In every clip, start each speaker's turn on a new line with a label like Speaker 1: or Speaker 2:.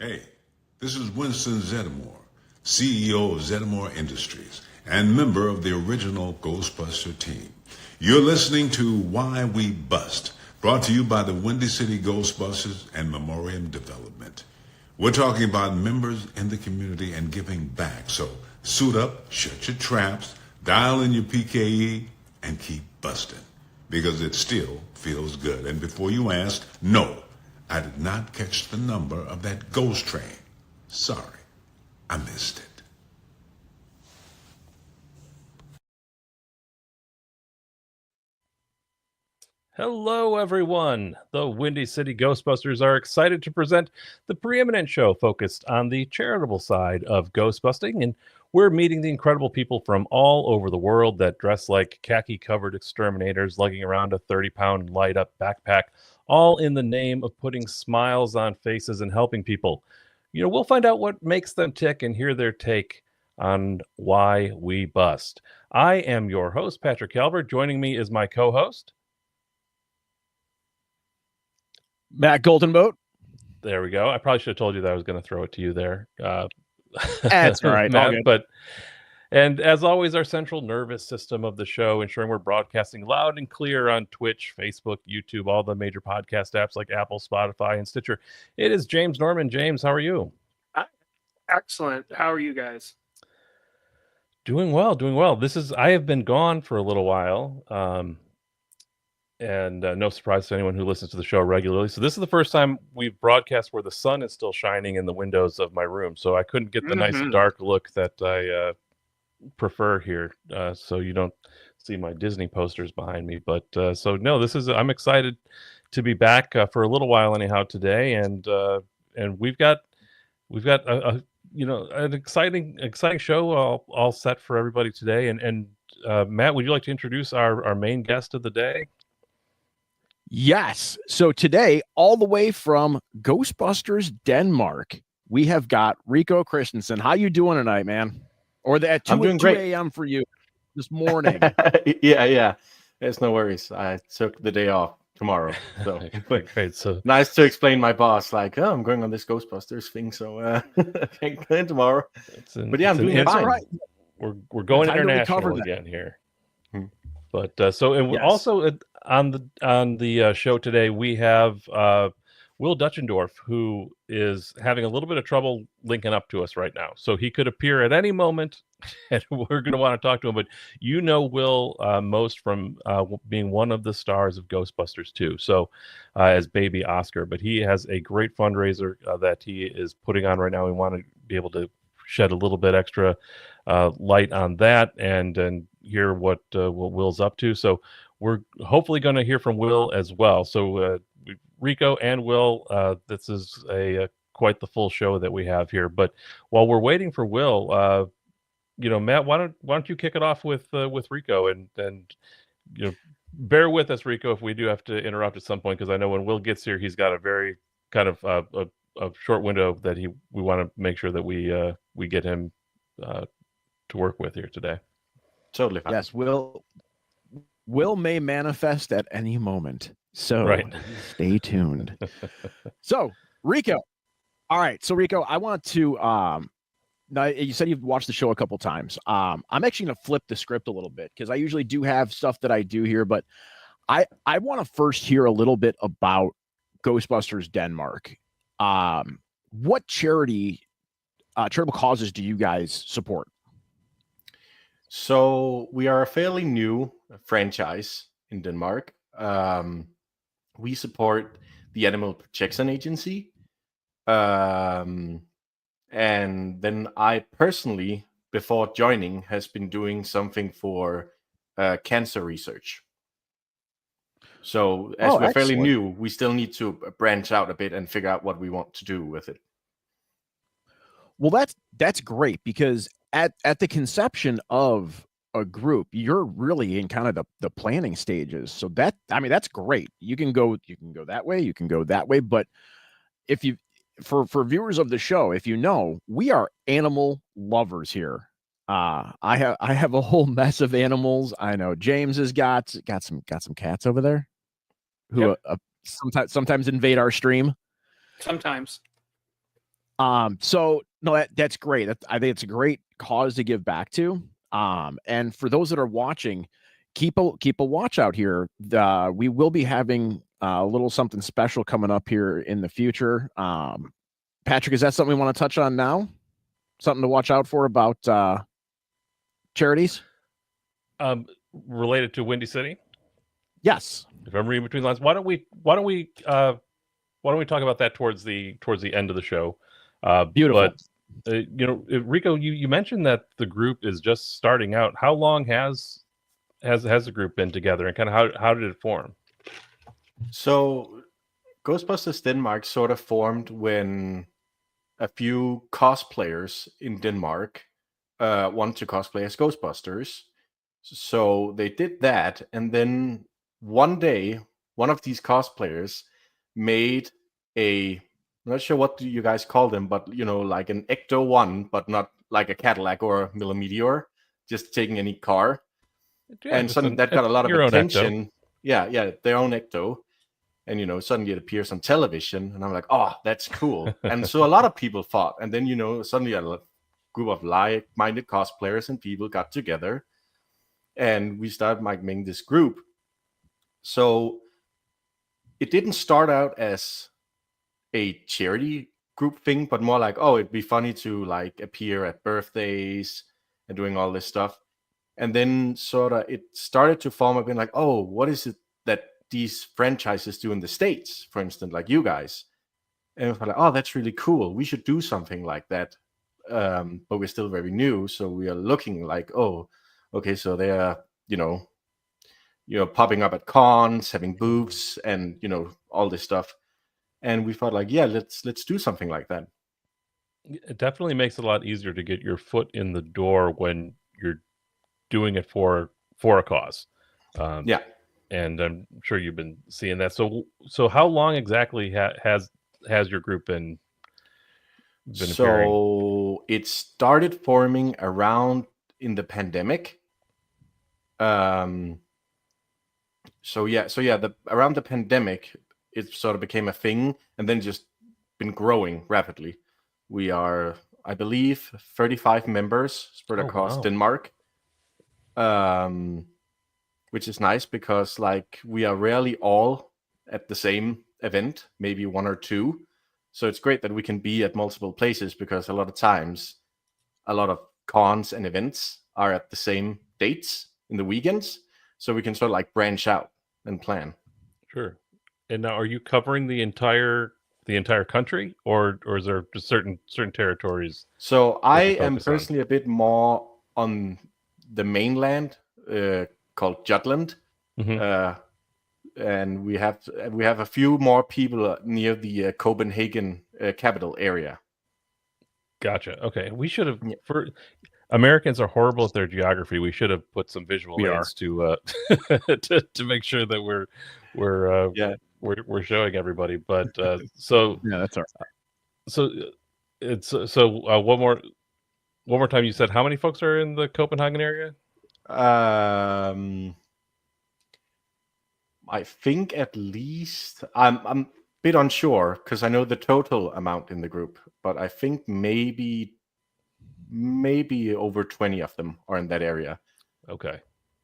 Speaker 1: Hey, this is Winston Zeddemore, CEO of Zeddemore Industries and member of the original Ghostbuster team. You're listening to Why We Bust, brought to you by the Windy City Ghostbusters and Memoriam Development. We're talking about members in the community and giving back. So suit up, shut your traps, dial in your PKE, and keep busting. Because it still feels good. And before you ask, no, I did not catch the number of that ghost train. Sorry, I missed it.
Speaker 2: Hello, everyone. The Windy City Ghostbusters are excited to present the preeminent show focused on the charitable side of ghostbusting, and we're meeting the incredible people from all over the world that dress like khaki-covered exterminators, lugging around a 30-pound light-up backpack, all in the name of putting smiles on faces and helping people. You know, we'll find out what makes them tick and hear their take on why we bust. I am your host, Patrick Calvert. Joining me is my co-host,
Speaker 3: Matt Goldenboat.
Speaker 2: There we go. I probably should have told you that I was going to throw it to you there.
Speaker 3: That's all right,
Speaker 2: Matt. And as always, our central nervous system of the show, ensuring we're broadcasting loud and clear on Twitch, Facebook, YouTube, all the major podcast apps like Apple, Spotify, and Stitcher. It is James Norman. James, how are you?
Speaker 4: Excellent. How are you guys?
Speaker 2: Doing well. I have been gone for a little while. And no surprise to anyone who listens to the show regularly. So this is the first time we've broadcast where the sun is still shining in the windows of my room. So I couldn't get the nice dark look that I prefer here. So you don't see my Disney posters behind me. But so no, I'm excited to be back for a little while anyhow today. And we've got an exciting show all set for everybody today. And Matt, would you like to introduce our main guest of the day?
Speaker 3: Yes. So today, all the way from Ghostbusters, Denmark, we have got Rico Kristensen. How you doing tonight, man? Or at 2 a.m. for you this morning.
Speaker 5: Yeah. There's no worries. I took the day off tomorrow. So
Speaker 2: great. So
Speaker 5: nice to explain my boss, like, oh, I'm going on this Ghostbusters thing, so I can't go in tomorrow. But yeah, I'm doing fine.
Speaker 3: Right.
Speaker 2: We're going international again here. But also on the show today, we have Will Deutschendorf, who is having a little bit of trouble linking up to us right now. So he could appear at any moment, and we're going to want to talk to him. But you know Will most from being one of the stars of Ghostbusters 2, so as Baby Oscar. But he has a great fundraiser that he is putting on right now. We want to be able to shed a little bit extra light on that and hear what Will's up to. So we're hopefully going to hear from Will as well. So Rico and Will, this is quite the full show that we have here. But while we're waiting for Will, Matt, why don't you kick it off with Rico and bear with us, Rico, if we do have to interrupt at some point, because I know when Will gets here, he's got a very kind of a short window that we want to make sure that we get him to work with here today.
Speaker 5: Totally fine.
Speaker 3: Yes, Will may manifest at any moment. So Stay tuned. So Rico. All right. So Rico, I want to now you said you've watched the show a couple times. I'm actually going to flip the script a little bit because I usually do have stuff that I do here, but I want to first hear a little bit about Ghostbusters Denmark. What charitable causes do you guys support?
Speaker 5: So we are a fairly new franchise in Denmark. We support the Animal Protection Agency. And then I personally, before joining, has been doing something for cancer research. So as we're fairly new, we still need to branch out a bit and figure out what we want to do with it.
Speaker 3: Well, that's great because at the conception of a group, you're really in kind of the planning stages. So that's great. You can go that way, you can go that way. But if you for viewers of the show, if you know, we are animal lovers here. I have a whole mess of animals. I know James has got some cats over there who sometimes invade our stream.
Speaker 4: Sometimes.
Speaker 3: So no, that's great. I think it's a great cause to give back to. And for those that are watching, keep a watch out here. We will be having a little something special coming up here in the future. Patrick, is that something we want to touch on now? Something to watch out for about charities?
Speaker 2: Related to Windy City?
Speaker 3: Yes.
Speaker 2: If I'm reading between the lines, why don't we talk about that towards the end of the show?
Speaker 3: Beautiful.
Speaker 2: But Rico, you mentioned that the group is just starting out. How long has the group been together, and kind of how did it form?
Speaker 5: So Ghostbusters Denmark sort of formed when a few cosplayers in Denmark wanted to cosplay as Ghostbusters. So they did that, and then one day, one of these cosplayers made I'm not sure what do you guys call them, but like an Ecto 1, but not like a Cadillac or a Meteor, just taking any car.
Speaker 2: Yeah,
Speaker 5: and suddenly that got a lot of attention. Yeah, their own Ecto. And suddenly it appears on television, and I'm like, oh, that's cool. And so a lot of people thought, and then suddenly a group of like-minded cosplayers and people got together, and we started making this group. So it didn't start out as a charity group thing, but more like, oh, it'd be funny to like appear at birthdays and doing all this stuff. And then sort of it started to form up in like, oh, what is it that these franchises do in the States, for instance, like you guys? And we're like, oh, that's really cool. We should do something like that. But we're still very new, so we are looking like, oh, okay, so they are, popping up at cons, having booths, and all this stuff. And we thought, like, yeah, let's do something like that.
Speaker 2: It definitely makes it a lot easier to get your foot in the door when you're doing it for a cause.
Speaker 5: Yeah.
Speaker 2: And I'm sure you've been seeing that. So how long exactly has your group been appearing?
Speaker 5: So it started forming around in the pandemic. Around the pandemic, it sort of became a thing, and then just been growing rapidly. We are, I believe, 35 members spread across Denmark. Which is nice because like we are rarely all at the same event, maybe one or two. So it's great that we can be at multiple places, because a lot of times a lot of cons and events are at the same dates in the weekends. So we can sort of like branch out and plan.
Speaker 2: Sure. And now, are you covering the entire country, or is there just certain territories?
Speaker 5: So I am personally a bit more on the mainland, called Jutland.
Speaker 2: Mm-hmm.
Speaker 5: And we have a few more people near the Copenhagen capital area.
Speaker 2: Gotcha. Okay, we should have. For Americans are horrible at their geography. We should have put some visual aids to make sure that we're showing everybody. But so
Speaker 3: yeah, that's all right.
Speaker 2: So it's one more time. You said how many folks are in the Copenhagen area?
Speaker 5: I think at least I'm a bit unsure, because I know the total amount in the group, but I think maybe over 20 of them are in that area.
Speaker 2: Okay.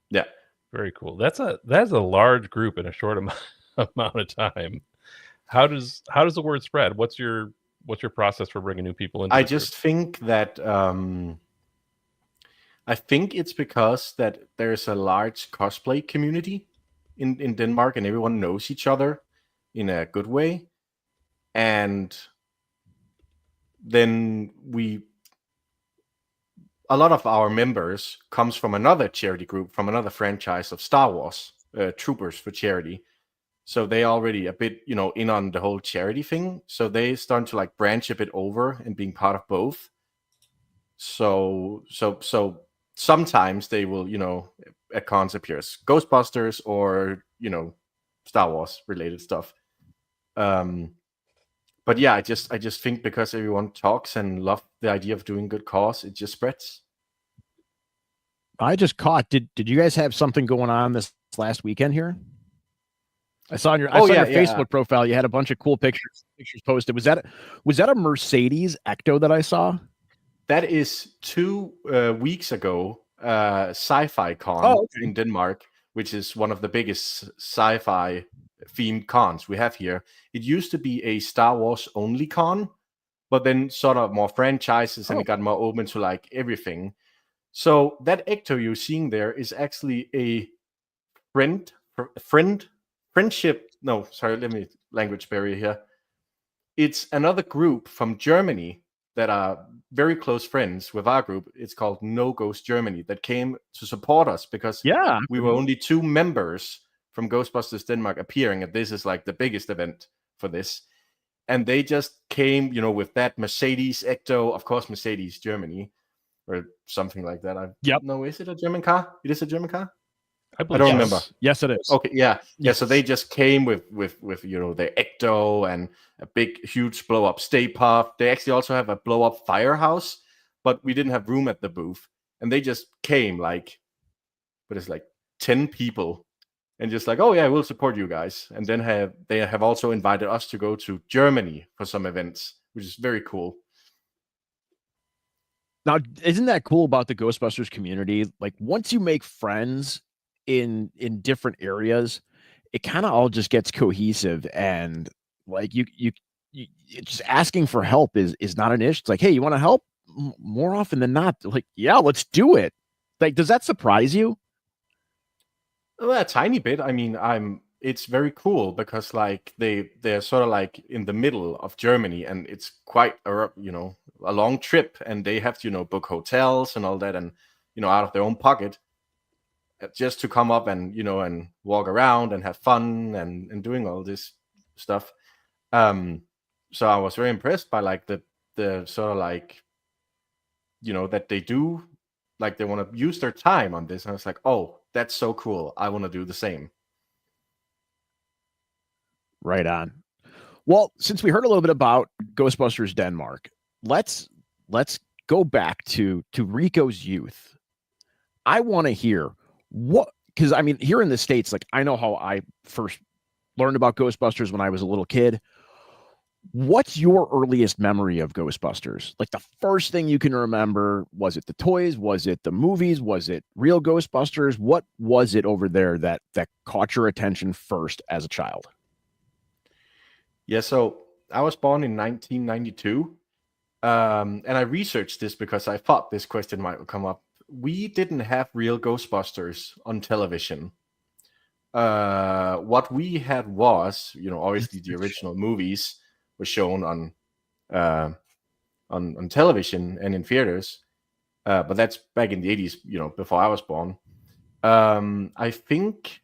Speaker 5: Yeah.
Speaker 2: Very cool. That's a large group in a short amount of time. How does the word spread? What's your process for bringing new people into?
Speaker 5: I just think that I think it's because that there's a large cosplay community in Denmark, and everyone knows each other in a good way. And then a lot of our members comes from another charity group, from another franchise of Star Wars, Troopers for Charity. So they already a bit, in on the whole charity thing. So they start to like branch a bit over and being part of both. So sometimes they will, at cons appear as Ghostbusters or, Star Wars related stuff. But yeah, I just think because everyone talks and love the idea of doing good cause, it just spreads.
Speaker 3: I just caught. Did you guys have something going on this last weekend here? I saw on your Facebook profile you had a bunch of cool pictures posted. Was that a Mercedes Ecto that I saw?
Speaker 5: That is 2 weeks ago, Sci-Fi Con in Denmark, which is one of the biggest sci-fi themed cons we have here. It used to be a Star Wars only con, but then sort of more franchises and it got more open to like everything. So that Ecto you're seeing there is actually a friendship. No, sorry, let me language barrier here. It's another group from Germany that are very close friends with our group. It's called No Ghost Germany that came to support us because we were only 2 members from Ghostbusters Denmark appearing, and this is like the biggest event for this. And they just came, with that Mercedes Ecto, of course, Mercedes Germany, or something like that. No, is it a German car? It is a German car? I don't remember.
Speaker 3: Yes, it is.
Speaker 5: Okay, yeah. So they just came with their Ecto and a big, huge blow up Stay Puft. They actually also have a blow up firehouse, but we didn't have room at the booth, and they just came like 10 people, and just like, oh yeah, we'll support you guys. And then they have also invited us to go to Germany for some events, which is very cool.
Speaker 3: Now, isn't that cool about the Ghostbusters community? Like once you make friends in different areas, it kind of all just gets cohesive, and like you just asking for help is not an issue. It's like, hey, you want to help? More often than not, like, yeah, let's do it. Like, does that surprise you?
Speaker 5: Well, a tiny bit. I mean, it's very cool because like they're sort of like in the middle of Germany, and it's quite a long trip, and they have to book hotels and all that, and out of their own pocket, just to come up and and walk around and have fun and doing all this stuff. So I was very impressed by like the sort of like that they do, like they want to use their time on this, and I was like, oh, that's so cool, I want to do the same.
Speaker 3: Right on. Well, since we heard a little bit about Ghostbusters Denmark, let's go back to Rico's youth. I want to hear because I mean, here in the States, like I know how I first learned about Ghostbusters when I was a little kid. What's your earliest memory of Ghostbusters? Like the first thing you can remember, was it the toys? Was it the movies? Was it real Ghostbusters? What was it over there that caught your attention first as a child?
Speaker 5: Yeah, so I was born in 1992, and I researched this because I thought this question might come up. We didn't have real Ghostbusters on television. What we had was, obviously the original movies were shown on television and in theaters, but that's back in the 80s, before I was born. I think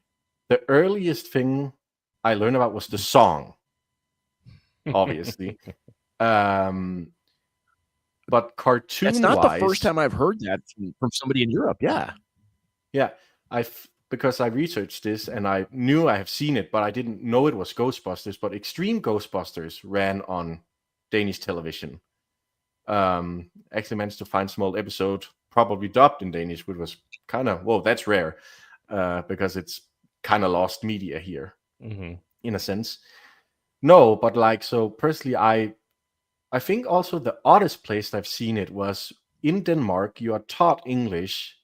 Speaker 5: the earliest thing I learned about was the song, obviously. But cartoon,
Speaker 3: that's not the first time I've heard that from somebody in Europe.
Speaker 5: Yeah, because I researched this and I knew I have seen it, but I didn't know it was Ghostbusters. But Extreme Ghostbusters ran on Danish television. Actually managed to find a small episode, probably dubbed in Danish, which was kind of, whoa, that's rare, because it's kind of lost media here, in a sense. No, but like, so personally, I think also the oddest place I've seen it was in Denmark. You are taught English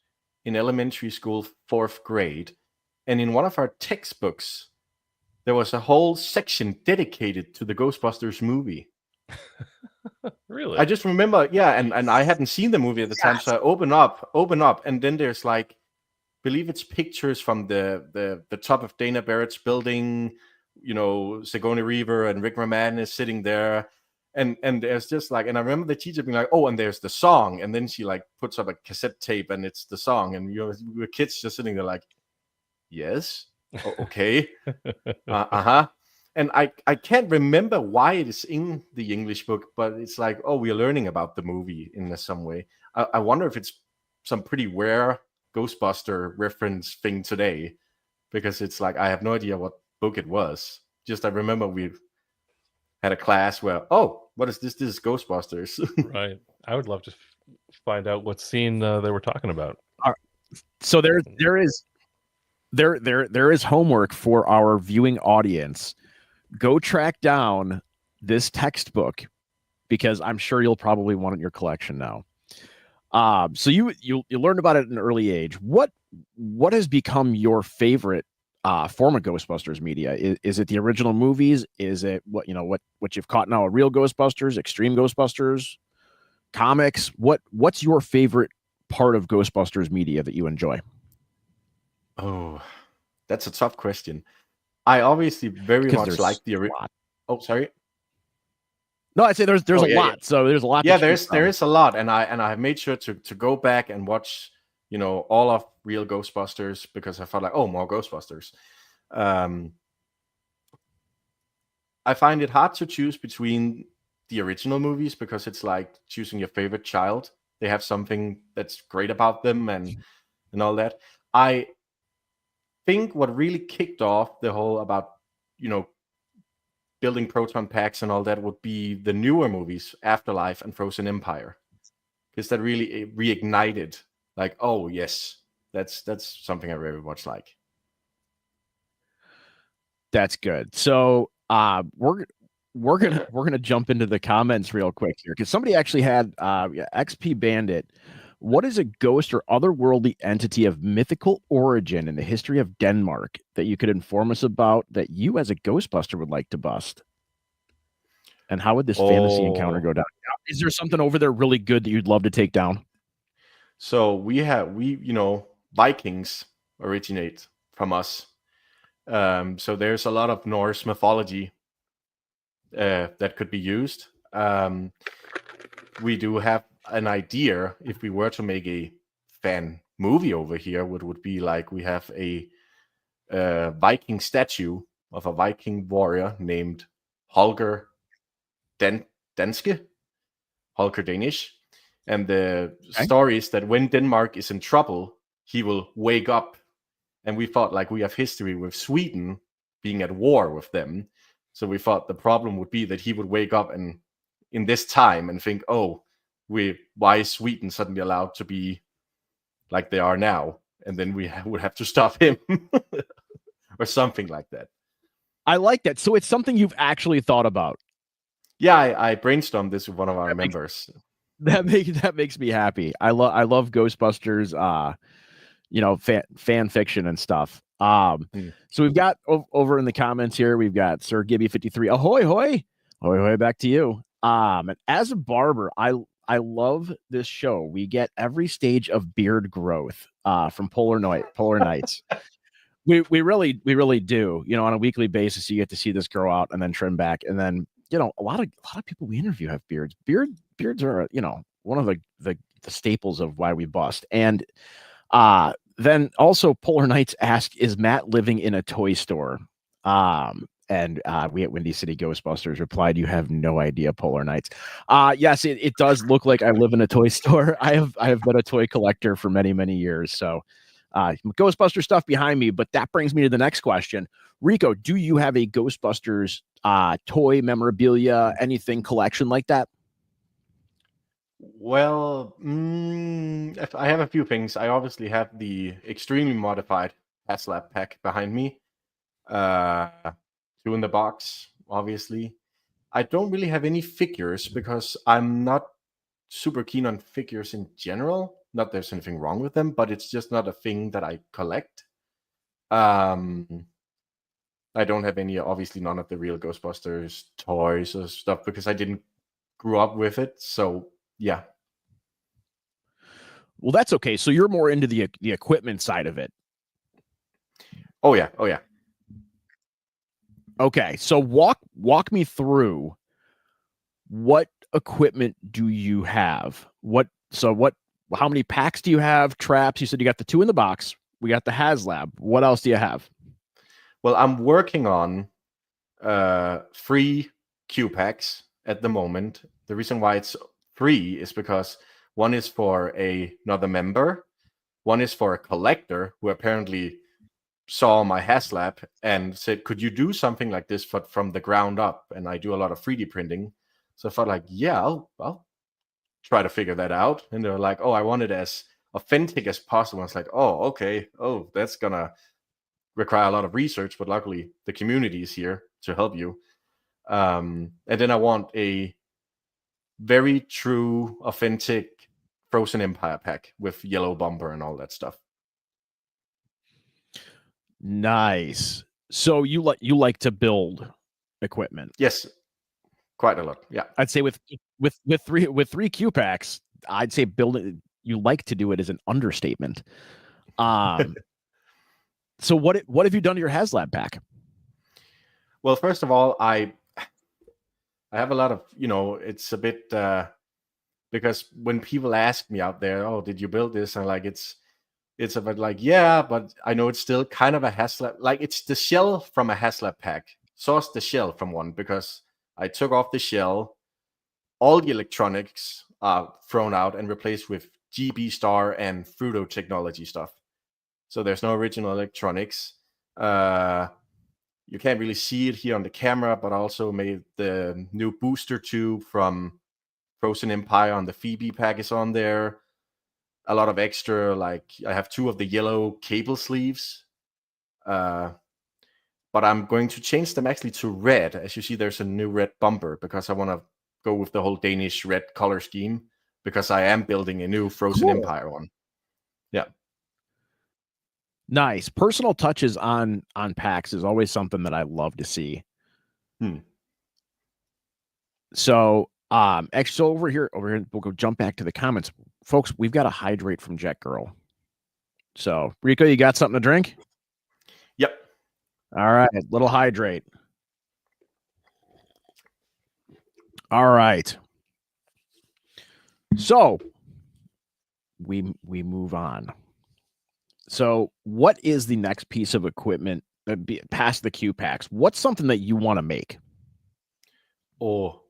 Speaker 5: in elementary school, 4th grade. And in one of our textbooks, there was a whole section dedicated to the Ghostbusters movie.
Speaker 2: Really?
Speaker 5: I just remember, and I hadn't seen the movie at the time, so I open up, and then there's like, believe it's pictures from the top of Dana Barrett's building, Sigourney Weaver and Rick Moranis sitting there. And there's just like, and I remember the teacher being like, oh, and there's the song. And then she like puts up a cassette tape and it's the song. And we were kids just sitting there like, yes, okay. And I can't remember why it is in the English book, but it's like, oh, we're learning about the movie in some way. I wonder if it's some pretty rare Ghostbuster reference thing today, because it's like, I have no idea what book it was. Just I remember we had a class where, oh, what is this? This is Ghostbusters.
Speaker 2: Right. I would love to find out what scene they were talking about.
Speaker 3: So there is there is homework for our viewing audience. Go track down this textbook because I'm sure you'll probably want it in your collection now. So you learned about it at an early age. What has become your favorite form of Ghostbusters media? Is it the original movies? Is it what you've caught now? A real Ghostbusters, Extreme Ghostbusters, comics? What's your favorite part of Ghostbusters media that you enjoy?
Speaker 5: Oh, that's a tough question. I obviously very much like the original. Oh, sorry.
Speaker 3: No, I'd say there's a lot. Yeah. So there's a lot.
Speaker 5: Yeah, there is a lot, and I have made sure to go back and watch, all of real Ghostbusters because I felt like, oh, more Ghostbusters. I find it hard to choose between the original movies because it's like choosing your favorite child. They have something that's great about them and all that. I think what really kicked off the whole about, building proton packs and all that would be the newer movies, Afterlife and Frozen Empire, because that really reignited, like, oh yes, that's something I very much like.
Speaker 3: That's good. So we're gonna jump into the comments real quick here because somebody actually had XP Bandit. What is a ghost or otherworldly entity of mythical origin in the history of Denmark that you could inform us about that you as a Ghostbuster would like to bust? And how would this fantasy encounter go down? Is there something over there really good that you'd love to take down?
Speaker 5: So we Vikings originate from us. So there's a lot of Norse mythology that could be used. We do have an idea if we were to make a fan movie over here, would be like we have a Viking statue of a Viking warrior named Holger Danske, Holger Danish, and the story is that when Denmark is in trouble, he will wake up, and we thought like we have history with Sweden being at war with them, so we thought the problem would be that he would wake up and in this time and think, oh, why is Sweden suddenly allowed to be like they are now? And then we would have to stop him or something like that.
Speaker 3: I like that. So it's something you've actually thought about.
Speaker 5: Yeah, I brainstormed this with one of our members.
Speaker 3: That makes me happy. I love Ghostbusters, fan fiction and stuff. So we've got over in the comments here, we've got Sir Gibby 53. Ahoy, hoy, ahoy, hoy, back to you. And as a barber, I love this show. We get every stage of beard growth from Polar Nights. We really do. On a weekly basis, you get to see this grow out and then trim back. And then, a lot of people we interview have beards. Beards are, one of the staples of why we bust. And then also Polar Nights ask, is Matt living in a toy store? And we at Windy City Ghostbusters replied, you have no idea, Polar Nights. Yes, it does look like I live in a toy store. I have been a toy collector for many, many years. So Ghostbuster stuff behind me. But that brings me to the next question. Rico, do you have a Ghostbusters toy memorabilia, anything collection like that?
Speaker 5: Well, I have a few things. I obviously have the extremely modified HasLab pack behind me. 2 in the box, obviously. I don't really have any figures because I'm not super keen on figures in general. Not there's anything wrong with them, but it's just not a thing that I collect. I don't have any, obviously none of the real Ghostbusters toys or stuff because I didn't grow up with it. So yeah.
Speaker 3: Well, that's okay. So you're more into the equipment side of it.
Speaker 5: Oh yeah.
Speaker 3: Okay, so walk me through what equipment do you have? How many packs do you have? Traps? You said you got the 2 in the box. We got the HasLab. What else do you have?
Speaker 5: Well, I'm working on 3 Q packs at the moment. The reason why it's 3 is because one is for another member, one is for a collector who apparently saw my HasLab and said, could you do something like this from the ground up? And I do a lot of 3D printing. So I felt like, yeah, I'll try to figure that out. And they were like, oh, I want it as authentic as possible. I was like, oh, okay. Oh, that's gonna require a lot of research, but luckily the community is here to help you. And then I want a very true, authentic Frozen Empire pack with yellow bumper and all that stuff.
Speaker 3: Nice. So you like to build equipment?
Speaker 5: Yes, quite a lot. Yeah,
Speaker 3: I'd say with three Q packs, I'd say building. You like to do it as an understatement. So what have you done to your HasLab pack?
Speaker 5: Well, first of all, I have a lot of, it's a bit because when people ask me out there, oh, did you build this? And like it's a bit like, yeah, but I know it's still kind of a HasLab. Like it's the shell from a HasLab pack. Sourced the shell from one because I took off the shell. All the electronics are thrown out and replaced with GB Star and Fruto technology stuff. So there's no original electronics. You can't really see it here on the camera, but I also made the new booster tube from Frozen Empire on the Phoebe pack is on there. A lot of extra, like I have 2 of the yellow cable sleeves. But I'm going to change them actually to red. As you see, there's a new red bumper because I want to go with the whole Danish red color scheme because I am building a new Frozen Empire one. Yeah.
Speaker 3: Nice. Personal touches on packs is always something that I love to see. So, actually, over here, we'll go jump back to the comments, folks. We've got a hydrate from Jet Girl. So, Rico, you got something to drink?
Speaker 5: Yep.
Speaker 3: All right, little hydrate. All right. So, we move on. So, what is the next piece of equipment past the Q packs? What's something that you want to make?
Speaker 5: Oh,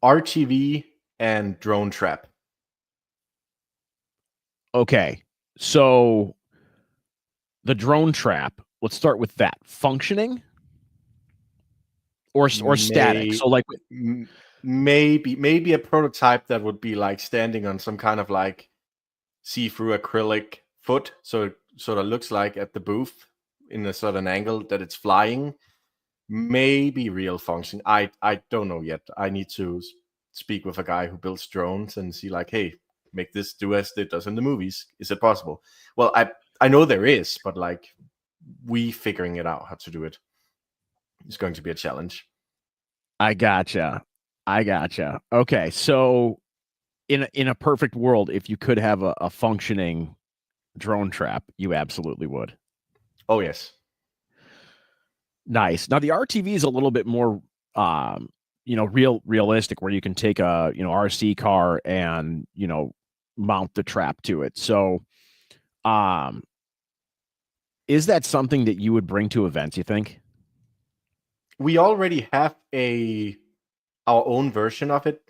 Speaker 5: RTV and drone trap.
Speaker 3: Okay, so the drone trap. Let's start with that. Functioning or static. So, like
Speaker 5: maybe a prototype that would be like standing on some kind of like see-through acrylic foot, so it sort of looks like at the booth in a certain angle that it's flying. Maybe real function. I don't know yet. I need to speak with a guy who builds drones and see like, hey, make this do as it does in the movies. Is it possible? Well, I know there is, but like we figuring it out how to do it is going to be a challenge.
Speaker 3: I gotcha. Okay, so in a perfect world, if you could have a functioning drone trap, you absolutely would.
Speaker 5: Oh yes.
Speaker 3: Nice. Now the RTV is a little bit more realistic, where you can take a RC car and mount the trap to it. So is that something that you would bring to events, you think?
Speaker 5: We already have our own version of it.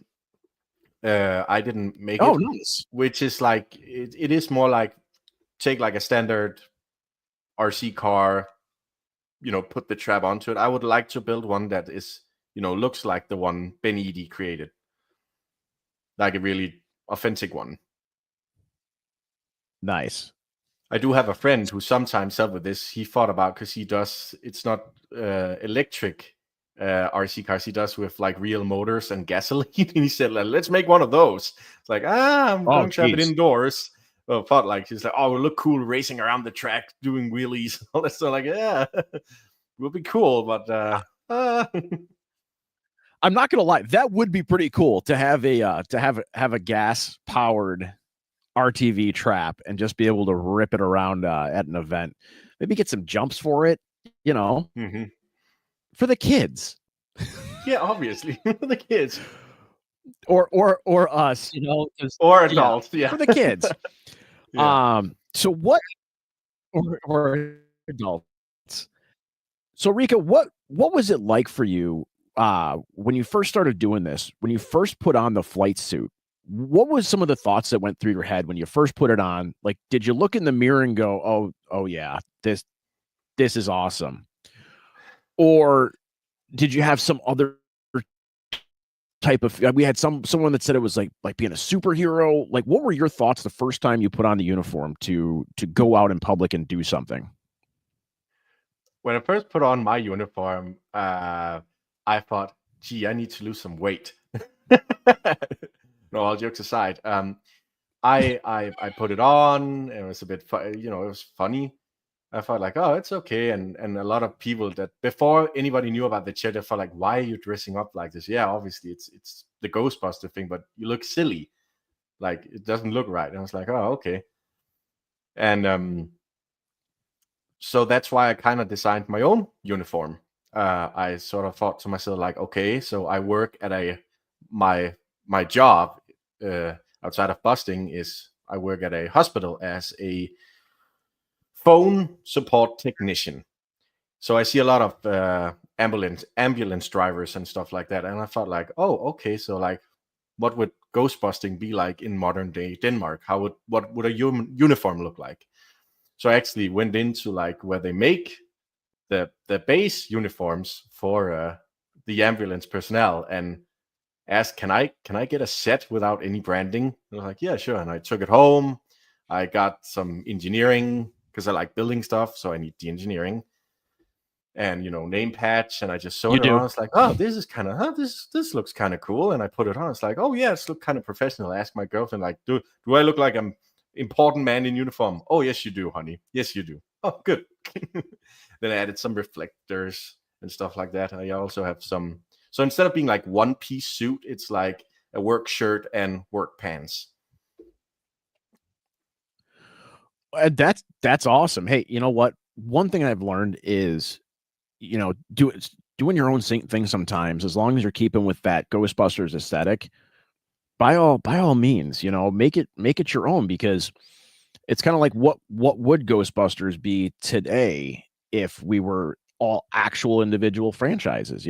Speaker 5: I didn't make it.
Speaker 3: Oh, nice.
Speaker 5: Which is like it is more like take like a standard RC car, put the trap onto it. I would like to build one that is, looks like the one Ben Eady created, like a really authentic one.
Speaker 3: Nice.
Speaker 5: I do have a friend who sometimes helps with this. He thought about, because he does, it's not electric RC cars. He does with like real motors and gasoline. And he said, let's make one of those. It's like, I'm going to have it indoors. Well, thought like, he's like, oh, it'll look cool racing around the track, doing wheelies. All that stuff. Like, yeah, it will be cool. But
Speaker 3: I'm not gonna lie, that would be pretty cool to have a gas powered RTV trap and just be able to rip it around at an event. Maybe get some jumps for it, for the kids.
Speaker 5: Yeah, obviously for the kids,
Speaker 3: or us,
Speaker 5: or adults, yeah,
Speaker 3: for the kids.
Speaker 5: Yeah.
Speaker 3: So what, or adults. So Rico, what was it like for you when you first started doing this? When you first put on the flight suit, what was some of the thoughts that went through your head when you first put it on? Like, did you look in the mirror and go, oh yeah, this is awesome? Or did you have some other type of, we had someone that said it was like being a superhero. Like, what were your thoughts the first time you put on the uniform to go out in public and do something?
Speaker 5: when I first put on my uniform, I thought, gee, I need to lose some weight. No, all jokes aside. I put it on. It was a bit, it was funny. I felt like, oh, it's okay. And a lot of people that before anybody knew about the chat, they felt like, why are you dressing up like this? Yeah, obviously it's the Ghostbuster thing, but you look silly. Like it doesn't look right. And I was like, oh, okay. And so that's why I kind of designed my own uniform. I sort of thought to myself, like, okay, so I work at my job outside of busting is I work at a hospital as a phone support technician. So I see a lot of ambulance drivers and stuff like that, and I thought like, oh, okay, so like, what would ghostbusting be like in modern day Denmark? What would a uniform look like? So I actually went into like where they make the base uniforms for the ambulance personnel and asked, can I get a set without any branding? And I was like, yeah, sure. And I took it home. I got some engineering because I like building stuff, so I need the engineering and name patch, and I just sewed it on. I was like, oh, this is kind of this looks kind of cool, and I put it on. It's like, oh yeah, it's look kind of professional. I asked my girlfriend, like, do I look like I'm important man in uniform? Oh yes, you do, honey. Yes, you do. Oh, good. Then I added some reflectors and stuff like that. I also have some. So instead of being like one piece suit, it's like a work shirt and work pants.
Speaker 3: That's awesome. Hey, you know what? One thing I've learned is, doing your own thing sometimes, as long as you're keeping with that Ghostbusters aesthetic, by all means, make it your own, because it's kind of like what would Ghostbusters be today if we were all actual individual franchises,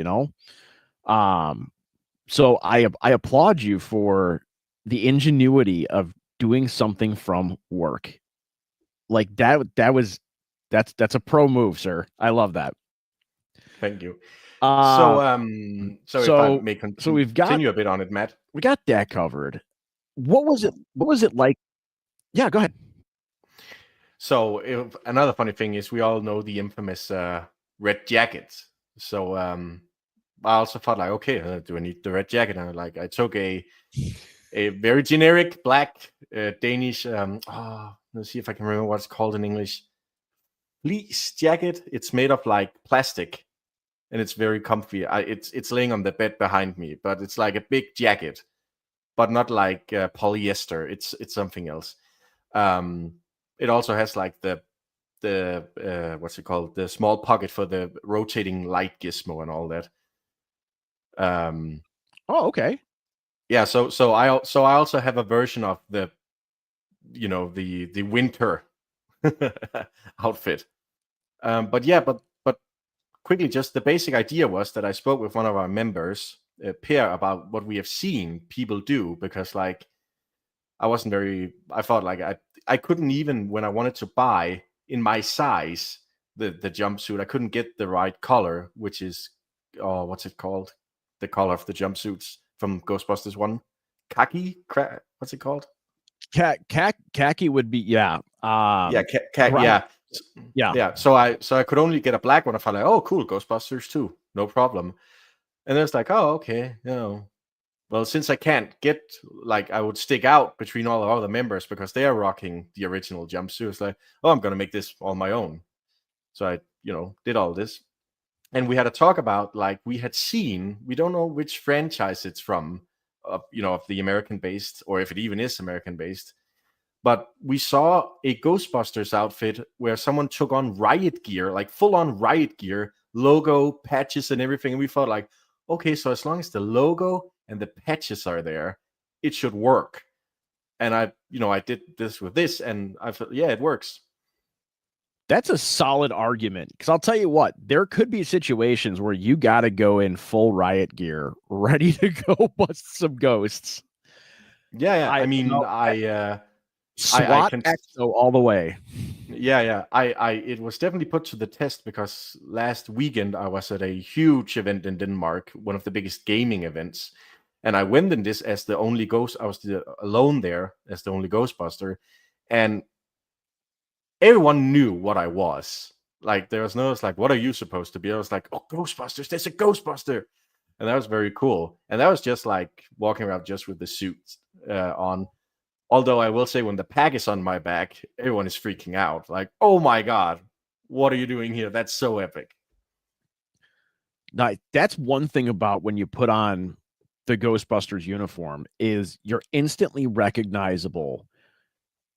Speaker 3: So I applaud you for the ingenuity of doing something from work. Like that's a pro move, sir. I love that.
Speaker 5: Thank you. So if I may continue a bit on it, Matt.
Speaker 3: We got that covered. What was it like? Yeah, go ahead.
Speaker 5: So another funny thing is we all know the infamous red jacket. So I also thought like, okay, do I need the red jacket? And I took a very generic black Danish. Let's see if I can remember what it's called in English. Fleece jacket. It's made of like plastic, and it's very comfy. It's laying on the bed behind me, but it's like a big jacket, but not like polyester. It's something else. It also has like the what's it called? The small pocket for the rotating light gizmo and all that.
Speaker 3: Oh, okay.
Speaker 5: Yeah, so I also have a version of the the winter outfit. But quickly, just the basic idea was that I spoke with one of our members, Per, about what we have seen people do, because like I felt like I couldn't, even when I wanted to buy in my size the jumpsuit, I couldn't get the right color, which is what's it called? The color of the jumpsuits from Ghostbusters 1. Khaki? What's it called?
Speaker 3: Khaki would be, yeah.
Speaker 5: Yeah. So I could only get a black one. I felt like, oh, cool, Ghostbusters 2, no problem. And then it's like, oh, okay, well, since I can't get, like, I would stick out between all the other members because they are rocking the original jumpsuit. It's like, oh, I'm gonna make this on my own. So I, did all this. And we had a talk about, like, we don't know which franchise it's from, of the American-based, or if it even is American-based. But we saw a Ghostbusters outfit where someone took on riot gear, like full-on riot gear, logo, patches, and everything. And we felt like, okay, so as long as the logo and the patches are there, it should work. And I did this with this, and I felt, yeah, it works.
Speaker 3: That's a solid argument, because I'll tell you what, there could be situations where you got to go in full riot gear, ready to go bust some ghosts.
Speaker 5: Yeah.
Speaker 3: SWAT Ecto all the way.
Speaker 5: Yeah. It was definitely put to the test, because last weekend I was at a huge event in Denmark, one of the biggest gaming events, and I went in this as the only ghost. I was alone there as the only Ghostbuster, and everyone knew what I was. like there was no, it's like, what are you supposed to be? I was like, oh, Ghostbusters, there's a Ghostbuster. And that was very cool. And that was just like walking around just with the suit on. Although I will say, when the pack is on my back, everyone is freaking out. Like, oh my God, what are you doing here? That's so epic.
Speaker 3: Now, that's one thing about when you put on the Ghostbusters uniform is you're instantly recognizable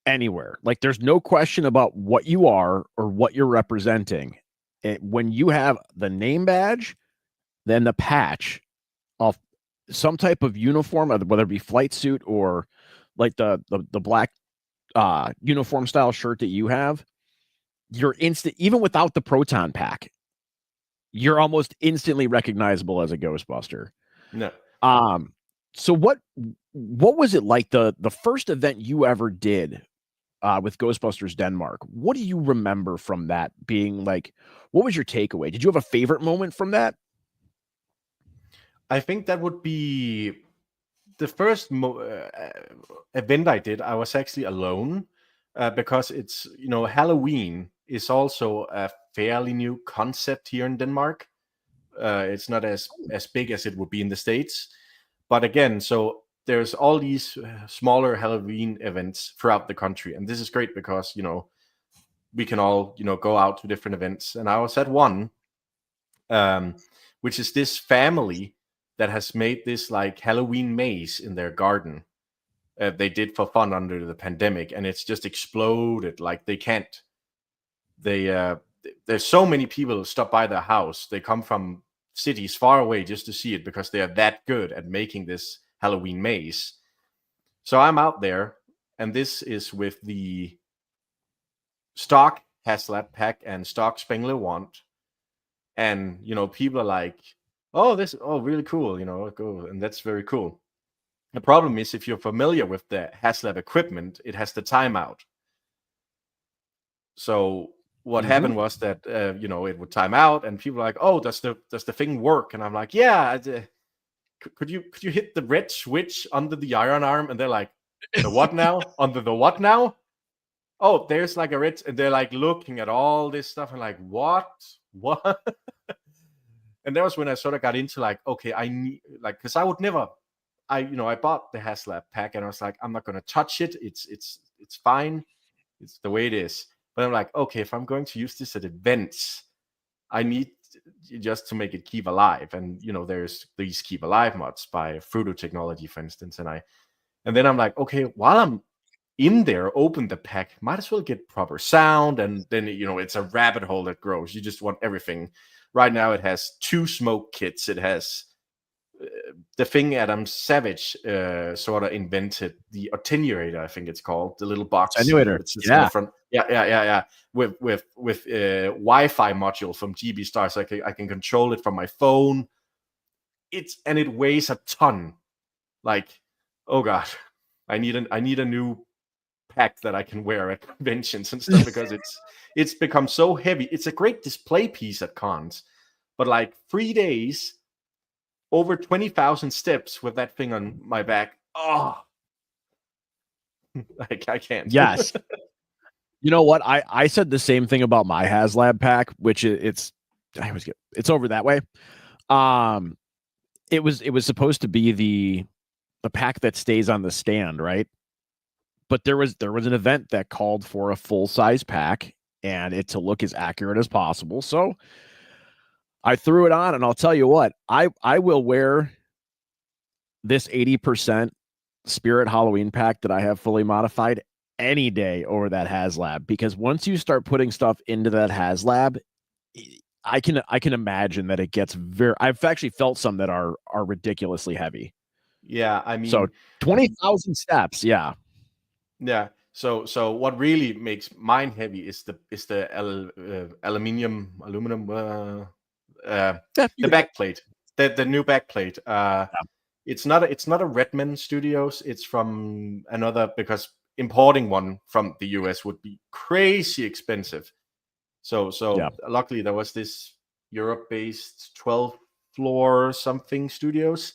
Speaker 3: anywhere. Like, there's no question about what you are or what you're representing. When you have the name badge, then the patch of some type of uniform, whether it be flight suit or like the black uniform style shirt that you have, you're instant, even without the Proton pack, you're almost instantly recognizable as a Ghostbuster.
Speaker 5: No.
Speaker 3: So what was it like the first event you ever did with Ghostbusters Denmark? What do you remember from that being like? What was your takeaway? Did you have a favorite moment from that?
Speaker 5: I think that would be the first event I did. I was actually alone because it's, Halloween is also a fairly new concept here in Denmark. It's not as big as it would be in the States. But again, so there's all these smaller Halloween events throughout the country. And this is great because, we can all, go out to different events. And I was at one, which is this family that has made this like Halloween maze in their garden. They did for fun under the pandemic, and it's just exploded. Like they can't. There's so many people who stop by their house. They come from cities far away just to see it because they are that good at making this Halloween maze. So I'm out there, and this is with the stock HasLab pack and stock Spengler wand, and people are like, oh, really cool, go, and that's very cool. The problem is, if you're familiar with the HasLab equipment, it has the timeout. So what happened was that it would time out, and people are like, oh, does the thing work? And I'm like, yeah. Could you hit the red switch under the iron arm? And they're like, the what now? Under the what now? Oh, there's like a red, and they're like looking at all this stuff and like, what? And that was when I sort of got into like, okay, I need, like, because I would never, I bought the HasLab pack and I was like, I'm not gonna touch it. It's fine. It's the way it is. But I'm like, okay, if I'm going to use this at events, I need just to make it keep alive. And there's these keep alive mods by Fruto Technology, for instance. And then I'm like, okay, while I'm in there, open the pack, might as well get proper sound. And then it's a rabbit hole that grows. You just want everything. Right now, it has 2 smoke kits. It has the thing Adam Savage sort of invented, the attenuator, I think it's called, the little box.
Speaker 3: Attenuator.
Speaker 5: It's in the front. Yeah. With Wi-Fi module from GB Star, so I can control it from my phone. And it weighs a ton. Like, oh god, I need a new pack that I can wear at conventions and stuff because it's become so heavy. It's a great display piece at cons, but like 3 days, over 20,000 steps with that thing on my back. Oh, like I can't.
Speaker 3: Yes. You know what? I said the same thing about my HasLab pack, which it's over that way. It was supposed to be the pack that stays on the stand, right? But there was an event that called for a full size pack and it to look as accurate as possible. So I threw it on, and I'll tell you what, I will wear this 80% Spirit Halloween pack that I have fully modified any day over that HasLab, because once you start putting stuff into that HasLab, I can imagine that it gets I've actually felt some that are ridiculously heavy.
Speaker 5: Yeah, I mean,
Speaker 3: so 20,000 steps, yeah.
Speaker 5: Yeah. So what really makes mine heavy is the aluminum the back plate, the new back plate. It's not a Redmond Studios. It's from another, because importing one from the US would be crazy expensive. So luckily there was this Europe-based 12 floor something studios.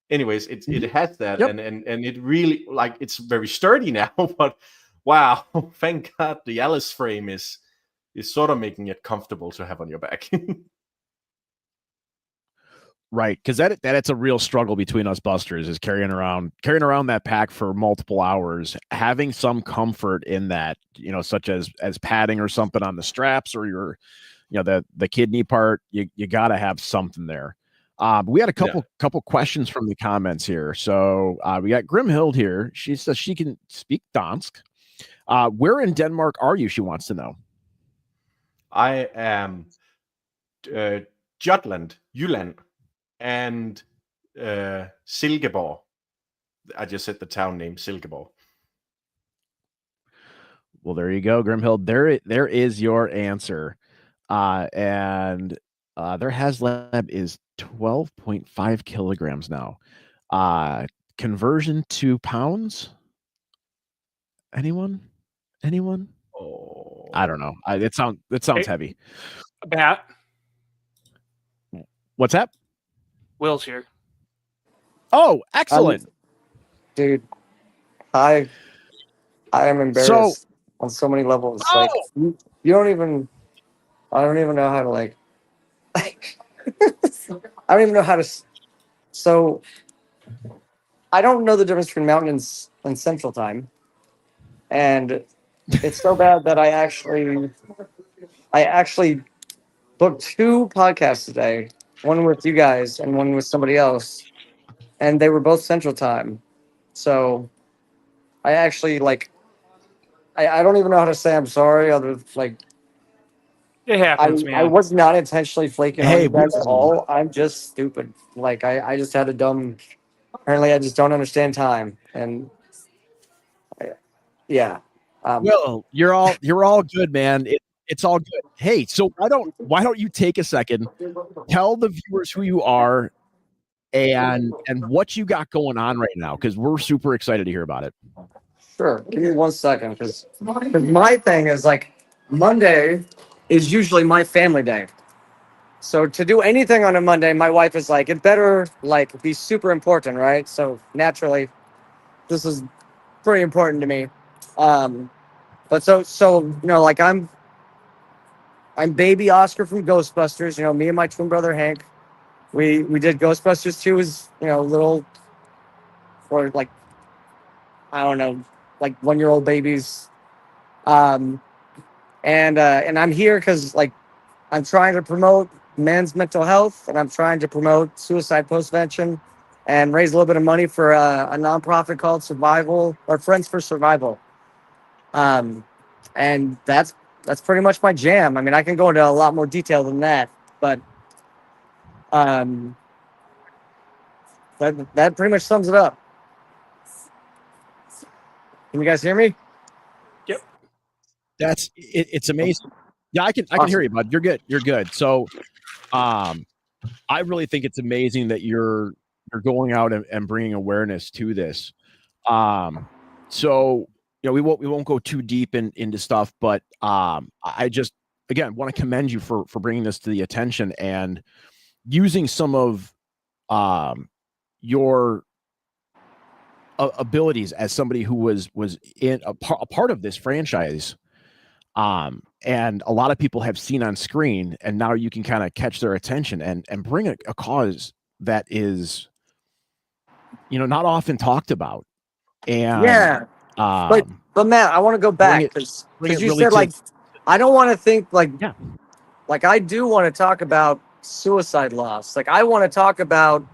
Speaker 5: Anyways, it has that, and it really, it's very sturdy now. But wow, thank God the Alice frame is is sort of making it comfortable to have on your back.
Speaker 3: Right, because that's a real struggle between us busters, is carrying around that pack for multiple hours, having some comfort in that, such as padding or something on the straps, or your, the kidney part. You got to have something there. We had a couple questions from the comments here. So we got Grimhild here. She says she can speak Dansk. Where in Denmark are you? She wants to know.
Speaker 5: I am Jutland, Jylland, and Silkeborg. I just said the town name, Silkeborg.
Speaker 3: Well, there you go, Grimhild. There is your answer. And their HasLab is 12.5 kilograms now. Conversion to pounds? Anyone?
Speaker 5: Oh,
Speaker 3: I don't know. It sounds heavy.
Speaker 4: Bat.
Speaker 3: What's that?
Speaker 4: Will's here.
Speaker 3: Oh, excellent.
Speaker 6: Dude, I am embarrassed on so many levels. Like you don't even. I don't even know how to like. I don't even know how to. So, I don't know the difference between Mountain and Central Time, and it's so bad that I actually booked 2 podcasts today. One with you guys and one with somebody else, and they were both Central Time. So, I actually I don't even know how to say I'm sorry. Other like.
Speaker 4: It happens, man.
Speaker 6: I was not intentionally flaking on you guys at all. I'm just stupid. Like I just had a dumb. Apparently, I just don't understand time, and yeah.
Speaker 3: Well, you're all good, man. It's all good. Hey, so why don't you take a second, tell the viewers who you are, and what you got going on right now, because we're super excited to hear about it.
Speaker 6: Sure. Give me 1 second, because my thing is like Monday is usually my family day. So to do anything on a Monday, my wife is like, it better like be super important, right? So naturally, this is pretty important to me. But so like I'm baby Oscar from Ghostbusters. Me and my twin brother Hank, we did Ghostbusters 2 as little, or like I don't know, like 1-year-old babies. And I'm here because like I'm trying to promote men's mental health, and I'm trying to promote suicide postvention, and raise a little bit of money for a nonprofit called Survival, or Friends for Survival. And that's pretty much my jam. I mean, I can go into a lot more detail than that, but that pretty much sums it up. Can you guys hear me?
Speaker 4: Yep.
Speaker 3: That's it. It's amazing. Yeah, I can hear you, bud. You're good. So, I really think it's amazing that you're going out and bringing awareness to this. So we won't go too deep into stuff, but I just again want to commend you for bringing this to the attention and using some of your abilities as somebody who was in a part of this franchise. And a lot of people have seen on screen, and now you can kind of catch their attention and bring a cause that is, not often talked about. And
Speaker 6: yeah. But Matt, I want to go back because you really said like, I don't want to think like, like I do want to talk about suicide loss. Like I want to talk about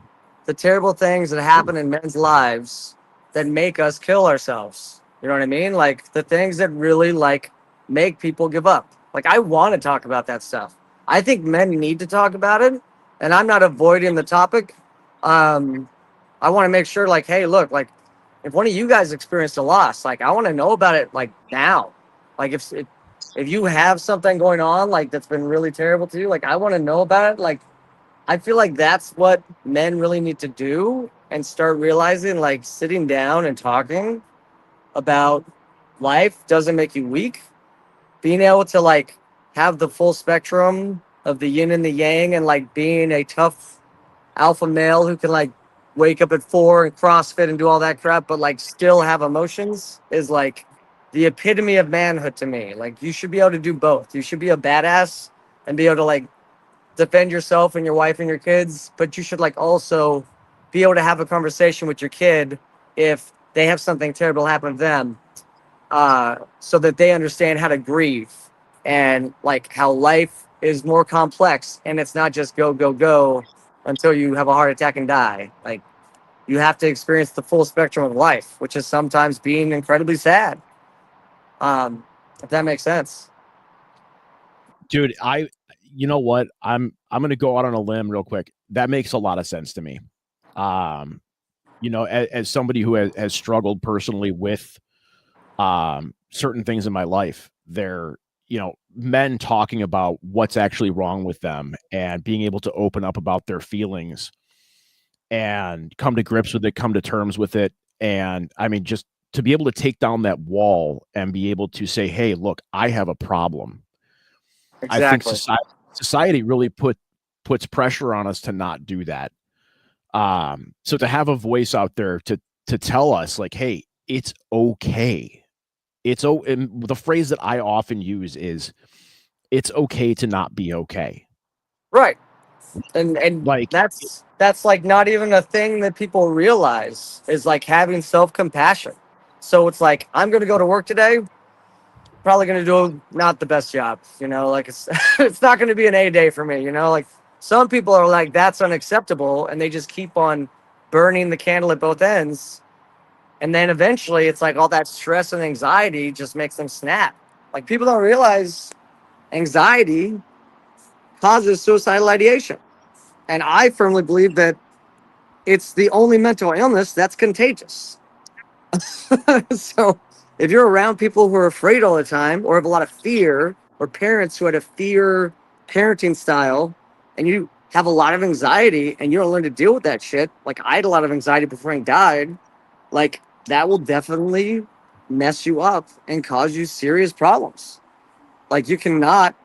Speaker 6: the terrible things that happen in men's lives that make us kill ourselves. You know what I mean? Like the things that really like make people give up. Like I want to talk about that stuff. I think men need to talk about it, and I'm not avoiding the topic. I want to make sure like, hey, look, like if one of you guys experienced a loss, like I want to know about it like now. Like if you have something going on like that's been really terrible to you, like I want to know about it. Like I feel like that's what men really need to do, and start realizing like sitting down and talking about life doesn't make you weak. Being able to like have the full spectrum of the yin and the yang, and like being a tough alpha male who can like wake up at 4 and CrossFit and do all that crap, but like still have emotions, is like the epitome of manhood to me. Like, you should be able to do both. You should be a badass and be able to like defend yourself and your wife and your kids, but you should like also be able to have a conversation with your kid if they have something terrible happen to them, so that they understand how to grieve and like how life is more complex and it's not just go, go, go until you have a heart attack and die. Like, you have to experience the full spectrum of life, which is sometimes being incredibly sad. If that makes sense.
Speaker 3: Dude, you know what? I'm going to go out on a limb real quick. That makes a lot of sense to me. You know, as somebody who has struggled personally with certain things in my life, they're, you know, men talking about what's actually wrong with them and being able to open up about their feelings and come to grips with it, come to terms with it. And I mean, just to be able to take down that wall and be able to say, hey, look, I have a problem.
Speaker 6: Exactly.
Speaker 3: I think society really puts pressure on us to not do that. So to have a voice out there to tell us like, hey, it's okay. And the phrase that I often use is, it's okay to not be okay.
Speaker 6: Right. And
Speaker 3: like
Speaker 6: that's like not even a thing that people realize, is like having self-compassion. So it's like, I'm going to go to work today, probably going to do not the best job, you know, like it's it's not going to be an A day for me, you know, like some people are like, that's unacceptable, and they just keep on burning the candle at both ends. And then eventually it's like all that stress and anxiety just makes them snap. Like, people don't realize anxiety causes suicidal ideation. And I firmly believe that it's the only mental illness that's contagious. So if you're around people who are afraid all the time or have a lot of fear, or parents who had a fear parenting style, and you have a lot of anxiety and you don't learn to deal with that shit, like I had a lot of anxiety before I died, like that will definitely mess you up and cause you serious problems. Like, you cannot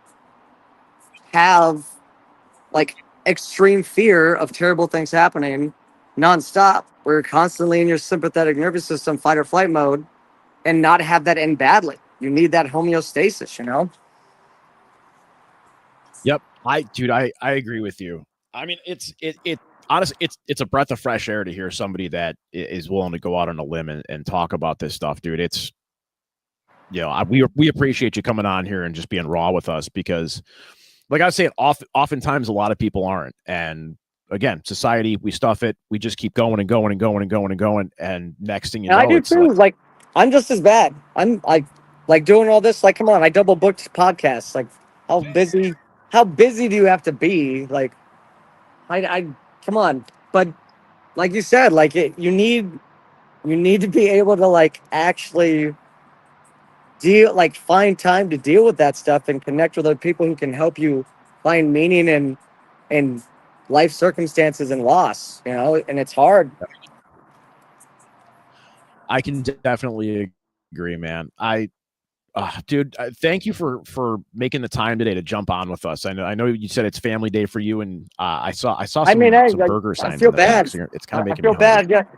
Speaker 6: have like extreme fear of terrible things happening nonstop, where you're constantly in your sympathetic nervous system fight or flight mode, and not have that end badly. You need that homeostasis, you know?
Speaker 3: Yep. I agree with you. I mean, honestly, it's a breath of fresh air to hear somebody that is willing to go out on a limb and talk about this stuff, dude. It's, you know, we appreciate you coming on here and just being raw with us, because like I say, oftentimes a lot of people aren't. And again, society, we stuff it. We just keep going and going and going and going and going. And next thing you know,
Speaker 6: I do too. Like, I'm just as bad. I'm like doing all this. Like, come on, I double booked podcasts. Like, how busy do you have to be? Like, I come on. But like you said, like you need to be able to like actually find time to deal with that stuff and connect with other people who can help you find meaning in life circumstances and loss, you know. And it's hard.
Speaker 3: I can definitely agree, man. Dude, thank you for making the time today to jump on with us. I know you said it's family day for you, and I saw some burger signs.
Speaker 6: I feel bad.
Speaker 3: It's kind of making
Speaker 6: me feel bad.
Speaker 3: hungry.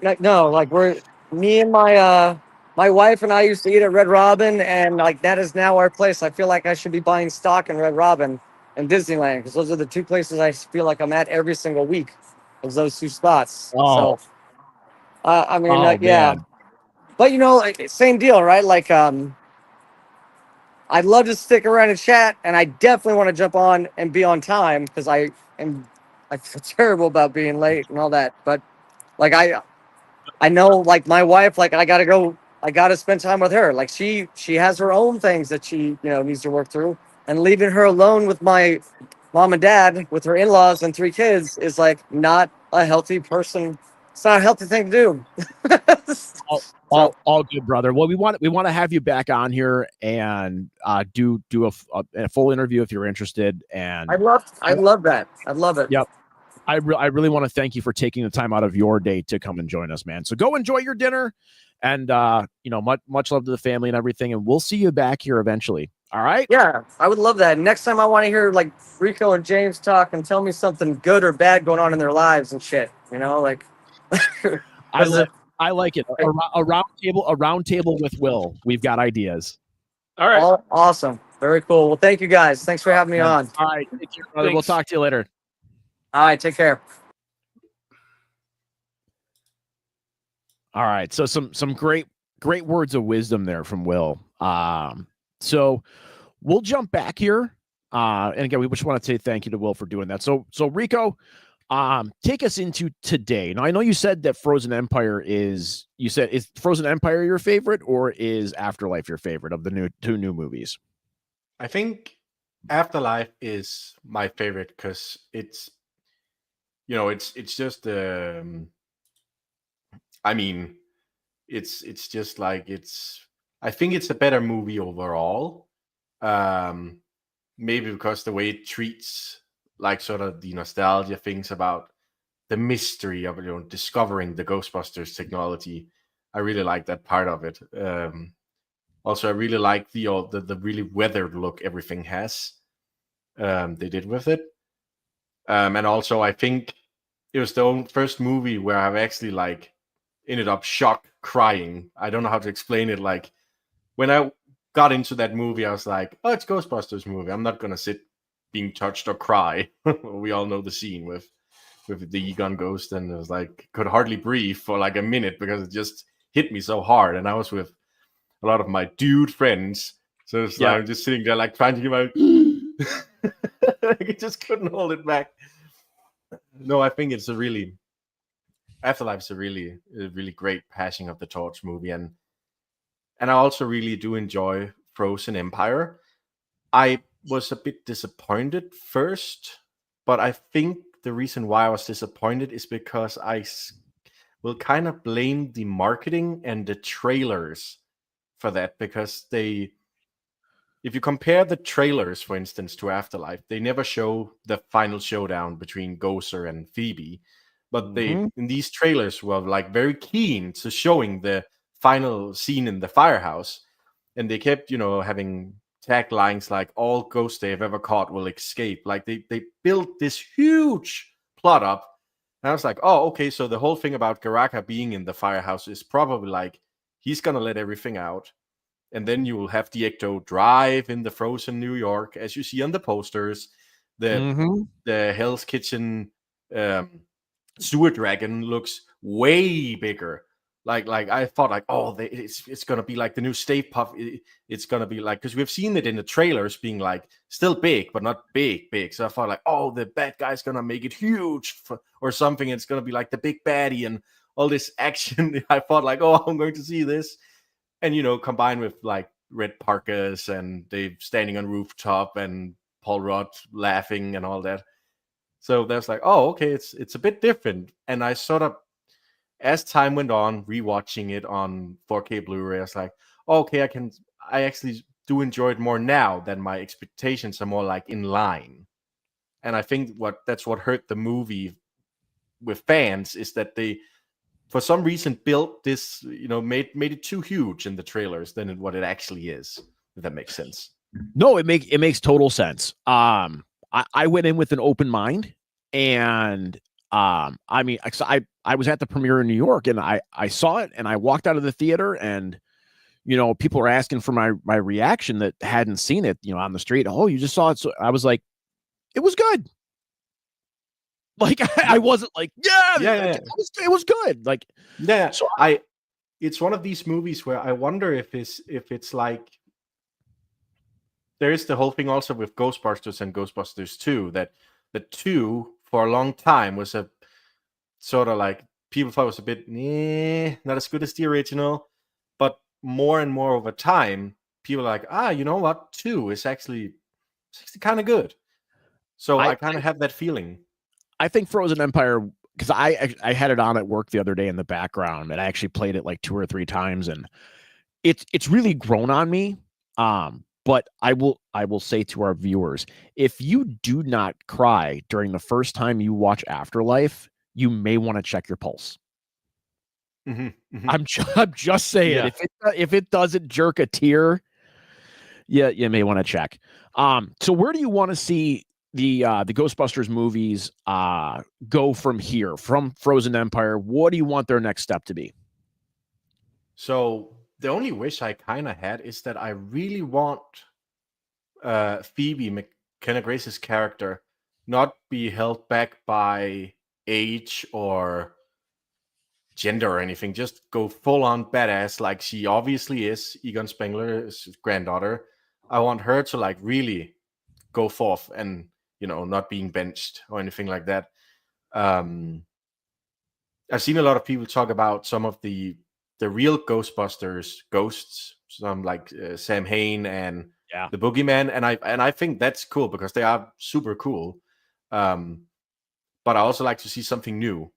Speaker 6: Yeah. No, like me and my wife and I used to eat at Red Robin, and like that is now our place. I feel like I should be buying stock in Red Robin and Disneyland, because those are the two places I feel like I'm at every single week. Is those two spots.
Speaker 3: Oh.
Speaker 6: So, I mean, yeah.
Speaker 3: Man.
Speaker 6: But you know, same deal, right? Like, I'd love to stick around and chat, and I definitely want to jump on and be on time, because I feel terrible about being late and all that. But like I know, like my wife, like I gotta spend time with her. Like she has her own things that she, you know, needs to work through, and leaving her alone with my mom and dad with her in-laws and 3 kids is like not a healthy person. It's not a healthy thing to do.
Speaker 3: All good, brother. Well, we want to have you back on here and do a full interview if you're interested. And
Speaker 6: I'd love that. I'd love it.
Speaker 3: Yep. I really want to thank you for taking the time out of your day to come and join us, man. So go enjoy your dinner, and you know, much love to the family and everything. And we'll see you back here eventually. All right.
Speaker 6: Yeah, I would love that. Next time I want to hear like Rico and James talk and tell me something good or bad going on in their lives and shit. You know, like
Speaker 3: I like it. A round table with Will. We've got ideas.
Speaker 4: All right.
Speaker 6: Awesome. Very cool. Well, thank you guys. Thanks for having me on.
Speaker 3: All right. Take care, brother. We'll talk to you later.
Speaker 6: All right. Take care.
Speaker 3: All right. So some great words of wisdom there from Will. So we'll jump back here. And again, we just want to say thank you to Will for doing that. So Rico, take us into today. Now, I know you said that Frozen Empire is Frozen Empire your favorite, or is Afterlife your favorite of the two new movies?
Speaker 5: I think Afterlife is my favorite because it's just I mean, it's just like I think it's a better movie overall. Maybe because the way it treats like sort of the nostalgia things about the mystery of discovering the Ghostbusters technology. I really like that part of it. Also, I really like the really weathered look everything has. They did with it, and also I think it was the first movie where I've actually like ended up shocked crying. I don't know how to explain it. Like when I got into that movie, I was like, oh, it's Ghostbusters movie. I'm not gonna sit being touched or cry. We all know the scene with the Egon ghost, and it was like could hardly breathe for like a minute because it just hit me so hard. And I was with a lot of my dude friends, so it's like I'm just sitting there like trying to give out. I just couldn't hold it back. No, I think it's Afterlife's a really great passing of the torch movie, and I also really do enjoy Frozen Empire. I was a bit disappointed first, but I think the reason why I was disappointed is because I will kind of blame the marketing and the trailers for that, because if you compare the trailers, for instance, to Afterlife, they never show the final showdown between Gozer and Phoebe, but they in these trailers were like very keen to showing the final scene in the firehouse, and they kept having taglines like all ghosts they have ever caught will escape. Like they built this huge plot up, and I was like, oh, okay, so the whole thing about Garaka being in the firehouse is probably like he's gonna let everything out, and then you will have the Ecto drive in the frozen New York, as you see on the posters. The Hell's Kitchen sewer dragon looks way bigger. Like I thought, like, oh, it's gonna be like the new Stay Puft. It's gonna be like, because we've seen it in the trailers being like still big, but not big. So I thought like, oh, the bad guy's gonna make it huge or something. It's gonna be like the big baddie and all this action. I thought like, oh, I'm going to see this, and combined with like red parkas and they standing on rooftop and Paul Rudd laughing and all that. So that's like, oh, okay, it's a bit different. And I sort of, as time went on, rewatching it on 4K Blu-ray, I was like, oh, okay, I actually do enjoy it more now than my expectations are more like in line. And I think that's what hurt the movie with fans is that they, for some reason, built this, made it too huge in the trailers than what it actually is. If that makes sense.
Speaker 3: No, it makes total sense. I went in with an open mind, and I mean, I was at the premiere in New York, and I saw it, and I walked out of the theater, and people were asking for my reaction that hadn't seen it, on the street. Oh, you just saw it? So I was like, it was good. Like I wasn't like, it was good. Like,
Speaker 5: yeah. So it's one of these movies where I wonder if it's like, there is the whole thing also with Ghostbusters and Ghostbusters 2, that the 2 for a long time was a sort of like, people thought it was a bit not as good as the original, but more and more over time, people are like, you know what, 2 is actually kind of good. So I kind of have that feeling.
Speaker 3: I think Frozen Empire, because I had it on at work the other day in the background, and I actually played it like 2 or 3 times, and it's really grown on me. But I will say to our viewers, if you do not cry during the first time you watch Afterlife, you may want to check your pulse. I'm just saying, if it doesn't jerk a tear, you may want to check. So where do you want to see the Ghostbusters movies go from here, from Frozen Empire? What do you want their next step to be?
Speaker 5: So the only wish I kind of had is that I really want Phoebe McKenna Grace's character not be held back by age or gender or anything. Just go full on badass like she obviously is. Egon Spengler's granddaughter. I want her to like really go forth and, you know, not being benched or anything like that. I've seen a lot of people talk about some of the real Ghostbusters ghosts, some like Sam Hain and the Boogeyman, and I think that's cool because they are super cool. But I also like to see something new,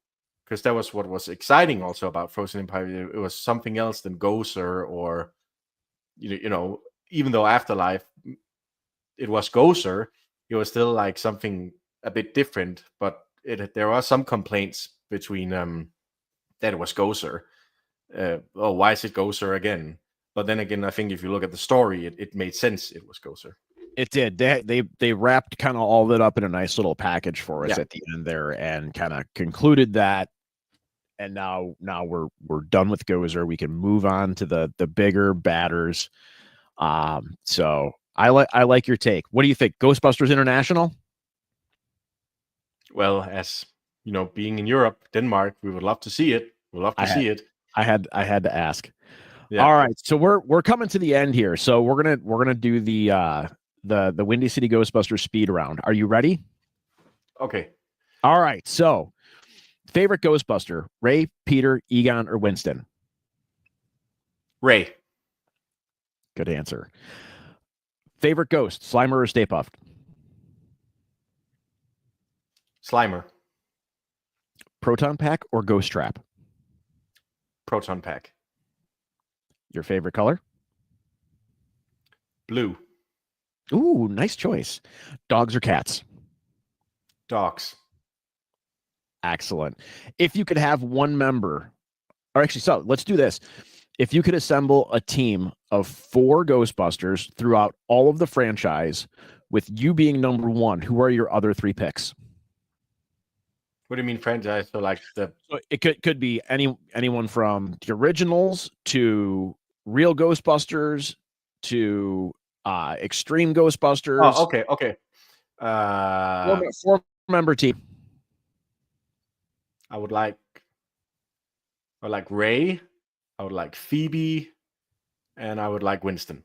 Speaker 5: because that was what was exciting also about Frozen Empire. It was something else than Gozer, or you know, even though Afterlife it was Gozer, it was still like something a bit different. But there are some complaints between that it was Gozer. Oh, why is it Gozer again? But then again, I think if you look at the story, it made sense. It was Gozer.
Speaker 3: It did. They wrapped kind of all of it up in a nice little package for us at the end there, and kind of concluded that. And now we're done with Gozer. We can move on to the bigger batters. So I like your take. What do you think? Ghostbusters International?
Speaker 5: Well, as you know, being in Europe, Denmark, we would love to see it. We'd love to see it.
Speaker 3: I had to ask.
Speaker 5: Yeah.
Speaker 3: All right, so we're coming to the end here. So we're gonna do the Windy City Ghostbusters speed round. Are you ready?
Speaker 5: Okay.
Speaker 3: All right. So, favorite Ghostbuster: Ray, Peter, Egon, or Winston?
Speaker 5: Ray.
Speaker 3: Good answer. Favorite ghost: Slimer or Stay Puft?
Speaker 5: Slimer.
Speaker 3: Proton Pack or Ghost Trap?
Speaker 5: Proton Pack.
Speaker 3: Your favorite color?
Speaker 5: Blue.
Speaker 3: Ooh, nice choice. Dogs or cats?
Speaker 5: Dogs.
Speaker 3: Excellent. If you could have one member, or actually, so let's do this. If you could assemble a team of 4 Ghostbusters throughout all of the franchise, with you being number 1, who are your other 3 picks?
Speaker 5: What do you mean franchise? So like the...
Speaker 3: So it could be anyone from the originals to Real Ghostbusters to Extreme Ghostbusters.
Speaker 5: Oh, okay.
Speaker 3: 4-member team.
Speaker 5: I would like Ray. I would like Phoebe, and I would like Winston.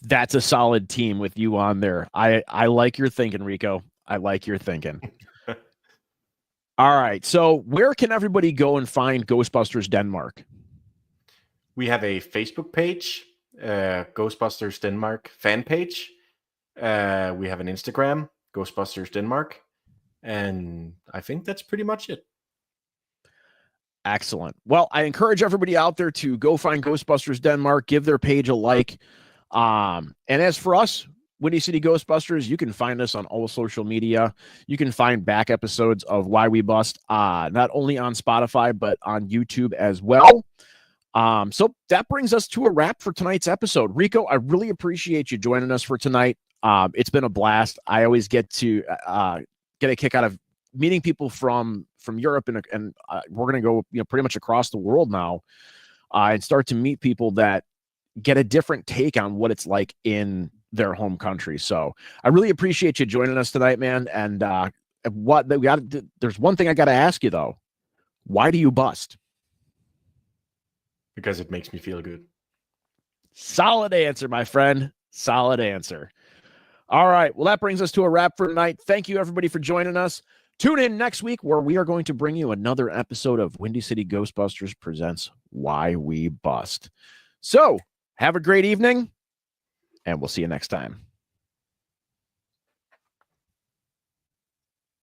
Speaker 3: That's a solid team with you on there. I like your thinking, Rico. I like your thinking. All right. So where can everybody go and find Ghostbusters Denmark?
Speaker 5: We have a Facebook page, Ghostbusters Denmark fan page. We have an Instagram, Ghostbusters Denmark. And I think that's pretty much it.
Speaker 3: Excellent. Well, I encourage everybody out there to go find Ghostbusters Denmark, give their page a like. And as for us, Windy City Ghostbusters, you can find us on all social media. You can find back episodes of Why We Bust, not only on Spotify, but on YouTube as well. So that brings us to a wrap for tonight's episode. Rico, I really appreciate you joining us for tonight. It's been a blast. I always get to get a kick out of meeting people from Europe, and we're going to go, pretty much across the world now, and start to meet people that get a different take on what it's like in their home country. So I really appreciate you joining us tonight, man. And there's one thing I got to ask you though. Why do you bust?
Speaker 5: Because it makes me feel good.
Speaker 3: Solid answer, my friend. Solid answer. All right. Well, that brings us to a wrap for tonight. Thank you, everybody, for joining us. Tune in next week where we are going to bring you another episode of Windy City Ghostbusters Presents Why We Bust. So have a great evening, and we'll see you next time.